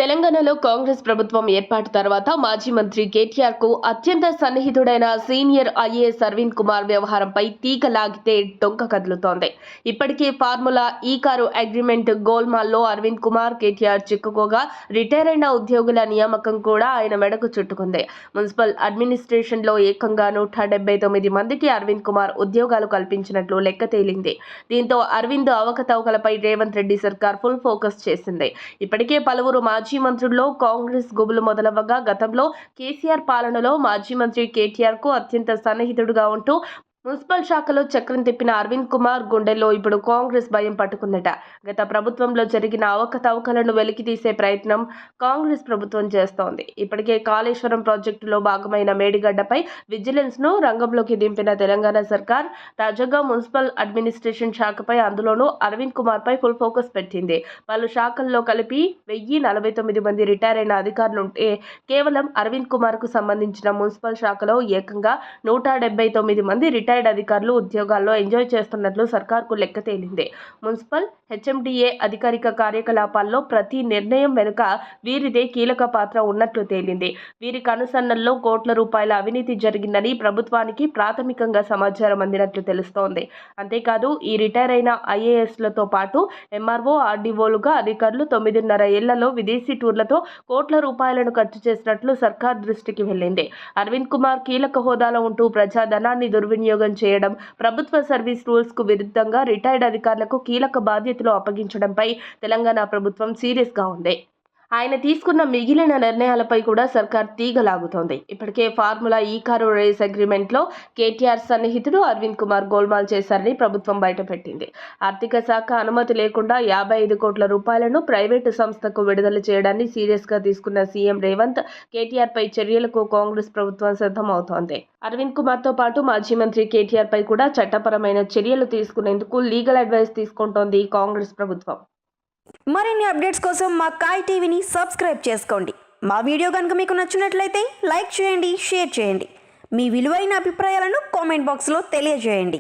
తెలంగాణలో కాంగ్రెస్ ప్రభుత్వం ఏర్పాటు తర్వాత మాజీ మంత్రి కేటీఆర్ కు అత్యంత సన్నిహితుడైన సీనియర్ ఐఏఎస్ అరవింద్ కుమార్ వ్యవహారంపై తీగ లాగితే డొంక కదులుతోంది. ఇప్పటికే ఫార్ములా ఈ కారు అగ్రిమెంట్ గోల్మాల్లో అరవింద్ కుమార్, కేటీఆర్ చిక్కుకోగా రిటైర్ అయిన ఉద్యోగుల నియామకం కూడా ఆయన మెడకు చుట్టుకుంది. మున్సిపల్ అడ్మినిస్ట్రేషన్ లో ఏకంగా 179 మందికి అరవింద్ కుమార్ ఉద్యోగాలు కల్పించినట్లు లెక్క తేలింది. దీంతో అరవింద్ అవకతవకలపై రేవంత్ రెడ్డి సర్కార్ ఫుల్ ఫోకస్ చేసింది. ఇప్పటికే పలువురు మాజీ మంత్రుల్లో కాంగ్రెస్ గుబులు మొదలవ్వగా గతంలో కేసీఆర్ పాలనలో మాజీ మంత్రి కేటీఆర్ కు అత్యంత సన్నిహితుడుగా ఉంటూ మున్సిపల్ శాఖలో చక్రం తిప్పిన అరవింద్ కుమార్ గుండెల్లో ఇప్పుడు కాంగ్రెస్ భయం పట్టుకుందట. గత ప్రభుత్వంలో జరిగిన అవకతవకలను వెలికితీసే ప్రయత్నం కాంగ్రెస్ ప్రభుత్వం చేస్తోంది. ఇప్పటికే కాళేశ్వరం ప్రాజెక్టులో భాగమైన మేడిగడ్డపై విజిలెన్స్ ను రంగంలోకి దింపిన తెలంగాణ సర్కార్ తాజాగా మున్సిపల్ అడ్మినిస్ట్రేషన్ శాఖపై, అందులోనూ అరవింద్ కుమార్ పై ఫుల్ ఫోకస్ పెట్టింది. పలు శాఖల్లో కలిపి 1049 మంది రిటైర్ అయిన అధికారులుంటే కేవలం అరవింద్ కుమార్ కు సంబంధించిన మున్సిపల్ శాఖలో ఏకంగా 179 మంది రిటైర్డ్ అధికారులు ఉద్యోగాల్లో ఎంజాయ్ చేస్తున్నట్లు సర్కార్కు లెక్క తేలింది. మున్సిపల్ హెచ్ఎండిఏ అధికారిక కార్యకలాపాల్లో ప్రతి నిర్ణయం వెనుక వీరిదే కీలక పాత్ర ఉన్నట్లు తేలింది. వీరి కనుసన్నల్లో కోట్ల రూపాయల అవినీతి జరిగిందని ప్రభుత్వానికి ప్రాథమికంగా సమాచారం అందినట్లు తెలుస్తోంది. అంతేకాదు ఈ రిటైర్ అయిన ఐఏఎస్లతో పాటు ఎంఆర్ఓ, ఆర్డీఓలుగా అధికారులు 9.5 ఏళ్లలో విదేశీ టూర్లతో కోట్ల రూపాయలను ఖర్చు చేసినట్లు సర్కార్ దృష్టికి వెళ్లింది. అరవింద్ కుమార్ కీలక హోదాలో ఉంటూ ప్రజాధనాన్ని దుర్వినియోగం చేయడం, ప్రభుత్వ సర్వీస్ రూల్స్ కు విరుద్ధంగా రిటైర్డ్ అధికారులకు కీలక బాధ్యతలు అప్పగించడంపై తెలంగాణ ప్రభుత్వం సీరియస్ గా ఉంది. ఆయన తీసుకున్న మిగిలిన నిర్ణయాలపై కూడా సర్కార్ తీగ లాగుతోంది. ఇప్పటికే formula E car race agreement లో కేటీఆర్ సన్నిహితుడు అరవింద్ కుమార్ గోల్మాల్ చేశారని ప్రభుత్వం బయటపెట్టింది. ఆర్థిక శాఖ అనుమతి లేకుండా 55 కోట్ల రూపాయలను ప్రైవేటు సంస్థకు విడుదల చేయడాన్ని సీరియస్ గా తీసుకున్న సీఎం రేవంత్, కేటీఆర్ పై చర్యలకు కాంగ్రెస్ ప్రభుత్వం సిద్ధమవుతోంది. అరవింద్ కుమార్ తో పాటు మాజీ మంత్రి కేటీఆర్ పై కూడా చట్టపరమైన చర్యలు తీసుకునేందుకు లీగల్ అడ్వైస్ తీసుకుంటోంది కాంగ్రెస్ ప్రభుత్వం. మరిన్ని అప్డేట్స్ కోసం మా కాయ్ టీవీని సబ్స్క్రైబ్ చేసుకోండి. మా వీడియో కనుక మీకు నచ్చినట్లయితే లైక్ చేయండి, షేర్ చేయండి. మీ విలువైన అభిప్రాయాలను కామెంట్ బాక్స్లో తెలియజేయండి.